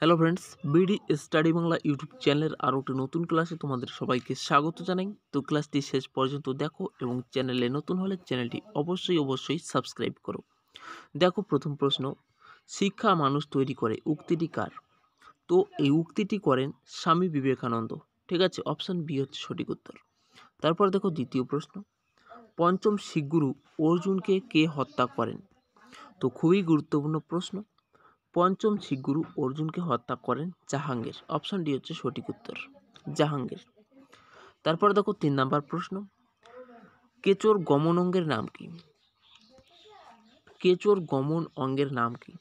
Hello friends, BD study Bangla YouTube চ্যানেলের আরও একটি নতুন ক্লাসে তোমাদের সবাইকে স্বাগত জানাই। তো ক্লাসটি শেষ পর্যন্ত দেখো এবং চ্যানেলে নতুন হলে চ্যানেলটি অবশ্যই সাবস্ক্রাইব করো। দেখো প্রথম প্রশ্ন, শিক্ষা মানুষ তৈরি করে, উক্তিটি কার? তো এই উক্তিটি করেন স্বামী বিবেকানন্দ। ঠিক আছে, অপশন বি হচ্ছে সঠিক উত্তর। তারপর দেখো দ্বিতীয় প্রশ্ন, পঞ্চম শিখ গুরু অর্জুনকে কে হত্যা করেন? তো খুবই গুরুত্বপূর্ণ প্রশ্ন। পঞ্চম শিখ গুরু অর্জুনকে হত্যা করেন জাহাঙ্গীর। অপশন ডি হচ্ছে সঠিক উত্তর, জাহাঙ্গীর। তারপর দেখো 3 নাম্বার প্রশ্ন, কেচোর গমন অঙ্গের নাম কি? কেচোর গমন অঙ্গের নাম কি?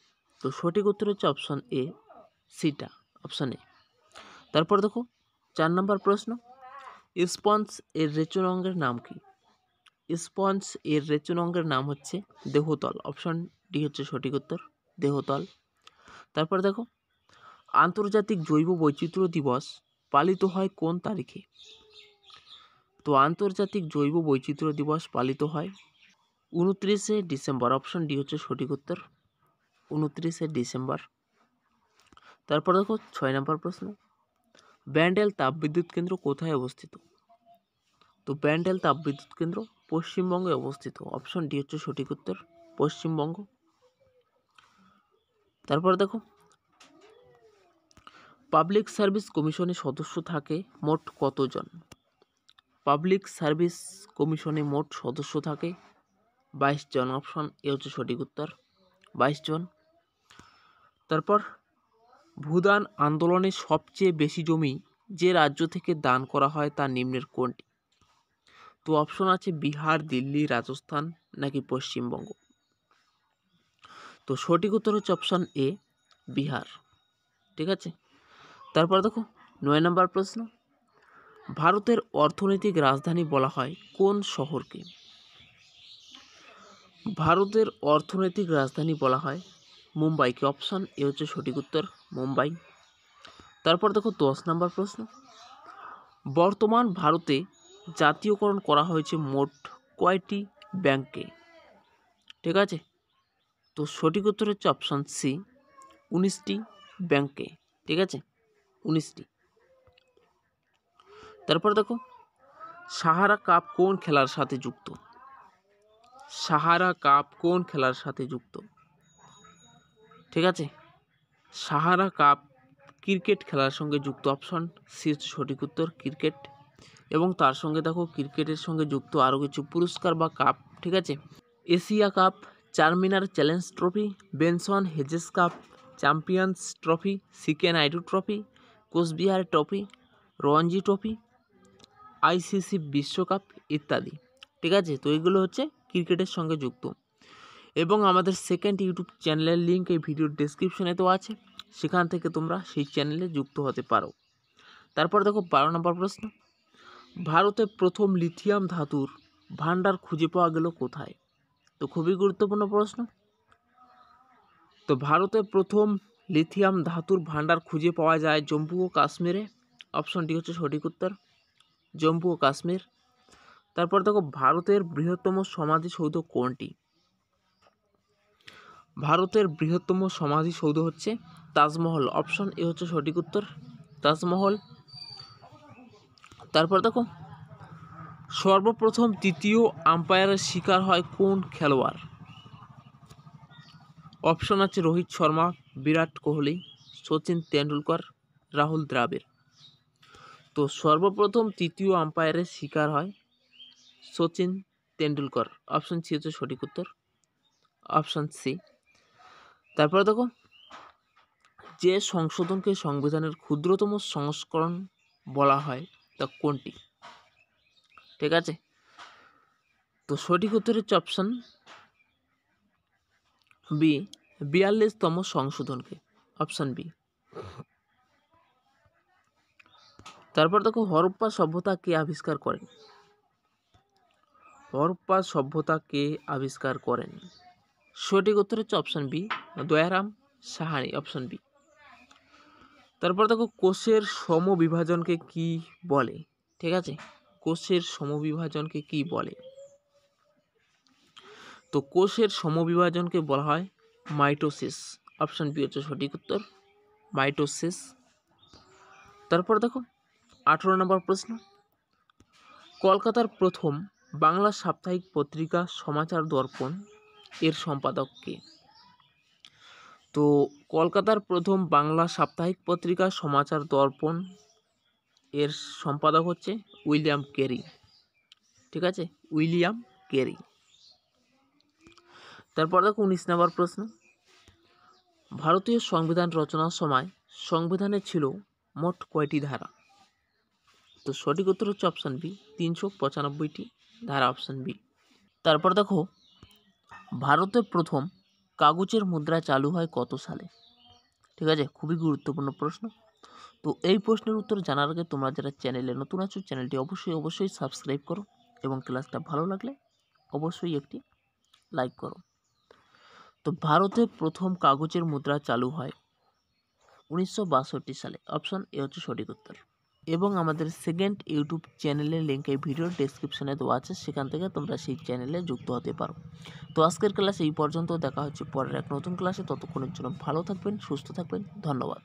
তো সঠিক উত্তর হচ্ছে অপশন এ, সিটা, অপশন এ। তারপর দেখো 4 নাম্বার প্রশ্ন, স্পঞ্জ এর রেচন অঙ্গের নাম কি? স্পঞ্জ এর রেচন অঙ্গের নাম হচ্ছে দেহতল। অপশন ডি হচ্ছে সঠিক উত্তর, দেহতল। তারপর দেখো, আন্তর্জাতিক জৈব বৈচিত্র্য দিবস পালিত হয় কোন তারিখে? তো আন্তর্জাতিক জৈব বৈচিত্র্য দিবস পালিত হয় 29শে ডিসেম্বর। অপশন ডি হচ্ছে সঠিক উত্তর, 29শে ডিসেম্বর। তারপর দেখো 6 নম্বর প্রশ্ন, ব্যান্ডেল তাপবিদ্যুৎ কেন্দ্র কোথায় অবস্থিত? তো ব্যান্ডেল তাপবিদ্যুৎ কেন্দ্র পশ্চিমবঙ্গে অবস্থিত। অপশন ডি হচ্ছে সঠিক উত্তর, পশ্চিমবঙ্গ। তারপর দেখো, পাবলিক সার্ভিস কমিশনের সদস্য থাকে মোট কতজন? পাবলিক সার্ভিস কমিশনে মোট সদস্য থাকে 22 জন। অপশন এ হচ্ছে সঠিক উত্তর, 22 জন। তারপর, ভূদান আন্দোলনে সবচেয়ে বেশি জমি যে রাজ্য থেকে দান করা হয় তা নিম্নের কোনটি? তো অপশন আছে বিহার, দিল্লি, রাজস্থান নাকি পশ্চিমবঙ্গ। তো সঠিক উত্তর হচ্ছে অপশন এ, বিহার। ঠিক আছে। তারপর দেখো 9 নম্বর প্রশ্ন, ভারতের অর্থনৈতিক রাজধানী বলা হয় কোন শহরকে? ভারতের অর্থনৈতিক রাজধানী বলা হয় মুম্বাইকে। অপশন এ হচ্ছে সঠিক উত্তর, মুম্বাই। তারপর দেখো 10 নম্বর প্রশ্ন, বর্তমান ভারতে জাতীয়করণ করা হয়েছে মোট কয়টি ব্যাংকে? ঠিক আছে। তো সঠিক উত্তর হচ্ছে অপশন সি, 19টি ব্যাংকে। ঠিক আছে, 19টি। তারপর দেখো, সাহারা কাপ কোন খেলার সাথে যুক্ত? সাহারা কাপ কোন খেলার সাথে যুক্ত? ঠিক আছে, সাহারা কাপ ক্রিকেট খেলার সঙ্গে যুক্ত। অপশন সি হচ্ছে সঠিক উত্তর, ক্রিকেট। এবং তার সঙ্গে দেখো ক্রিকেটের সঙ্গে যুক্ত আরও কিছু পুরস্কার বা কাপ। ঠিক আছে, Asia cup, Charminar challenge trophy, Benson Hedges cup, champions trophy, CK Naidu trophy, Cooch Behar trophy, Ranji trophy, ICC বিশ্বকাপ ইত্যাদি। ঠিক আছে, তো এগুলো হচ্ছে ক্রিকেটের সঙ্গে যুক্ত। এবং আমাদের সেকেন্ড ইউটিউব চ্যানেলের লিঙ্ক এই ভিডিওর ডেসক্রিপশনে তো আছে, সেখান থেকে তোমরা সেই চ্যানেলে যুক্ত হতে পারো। তারপর দেখো 12 নম্বর প্রশ্ন, ভারতে প্রথম লিথিয়াম ধাতুর ভান্ডার খুঁজে পাওয়া গেল কোথায়? তো খুবই গুরুত্বপূর্ণ প্রশ্ন। তো ভারতে প্রথম লিথিয়াম ধাতুর ভান্ডার খুঁজে পাওয়া যায় জম্মু ও কাশ্মীরে। অপশন ডি হচ্ছে সঠিক উত্তর, জম্মু ও কাশ্মীর। তারপর দেখো, ভারতের বৃহত্তম সমাধিসৌধ কোনটি? ভারতের বৃহত্তম সমাধিসৌধ হচ্ছে তাজমহল। অপশন এ হচ্ছে সঠিক উত্তর, তাজমহল। তারপর দেখো, সর্বপ্রথম তৃতীয় আম্পায়ারের শিকার হয় কোন খেলোয়াড়? অপশন আছে রোহিত শর্মা, বিরাট কোহলি, সচিন তেন্ডুলকর, রাহুল দ্রাবিড়। তো সর্বপ্রথম তৃতীয় আম্পায়ারের শিকার হয় সচিন তেন্ডুলকর। অপশন সি হচ্ছে সঠিক উত্তর, অপশন সি। তারপরে দেখো, যে সংশোধনকে সংবিধানের ক্ষুদ্রতম সংস্করণ বলা হয় তা কোনটি? ঠিক আছে, তো সঠিক উত্তর হচ্ছে অপশন বি, 42তম সংশোধনকে। Option B. তারপর দেখো, হরপ্পা সভ্যতা কে আবিষ্কার করেন? হরপ্পা সভ্যতা কে আবিষ্কার করেন? সঠিক উত্তর হচ্ছে option B, Dayaram Sahani. Option B. তারপর দেখো, কোষের সমবিভাজনকে কি বলে? ঠিক আছে, কোষের সমবিভাজনকে কি বলে? তো কোষের সমবিভাজনকে বলা হয় মাইটোসিস। অপশন বি হচ্ছে সঠিক উত্তর, মাইটোসিস। তারপর দেখো 18 নম্বর প্রশ্ন, কলকাতার প্রথম বাংলা সাপ্তাহিক পত্রিকা সমাচার দর্পণ এর সম্পাদক কে? তো কলকাতার প্রথম বাংলা সাপ্তাহিক পত্রিকা সমাচার দর্পণ এর সম্পাদক হচ্ছে উইলিয়াম কেরি। ঠিক আছে, উইলিয়াম কেরি। তারপর দেখো 19 নম্বর প্রশ্ন, ভারতীয় সংবিধান রচনার সময় সংবিধানে ছিল মোট কয়টি ধারা? তো সঠিক উত্তর হচ্ছে অপশান বি, 395টি ধারা, অপশান বি। তারপর দেখো ভারতে প্রথম কাগজের মুদ্রা চালু হয় কত সালে? ঠিক আছে, খুবই গুরুত্বপূর্ণ প্রশ্ন। তো এই প্রশ্নের উত্তর জানার আগে তোমরা যারা চ্যানেলে নতুন আছো চ্যানেলটি অবশ্যই সাবস্ক্রাইব করো এবং ক্লাসটা ভালো লাগলে অবশ্যই একটি লাইক করো। তো ভারতে প্রথম কাগজের মুদ্রা চালু হয় 1962 সালে, অপশন এ হচ্ছে সঠিক উত্তর। এবং আমাদের সেকেন্ড ইউটিউব চ্যানেলের লিঙ্ক এই ভিডিওর ডেসক্রিপশনে দেওয়া আছে, সেখান থেকে তোমরা সেই চ্যানেলে যুক্ত হতে পারো। তো আজকের ক্লাস এই পর্যন্ত, দেখা হচ্ছে পরের এক নতুন ক্লাসে। ততক্ষণের জন্য ভালো থাকবেন, সুস্থ থাকবেন, ধন্যবাদ।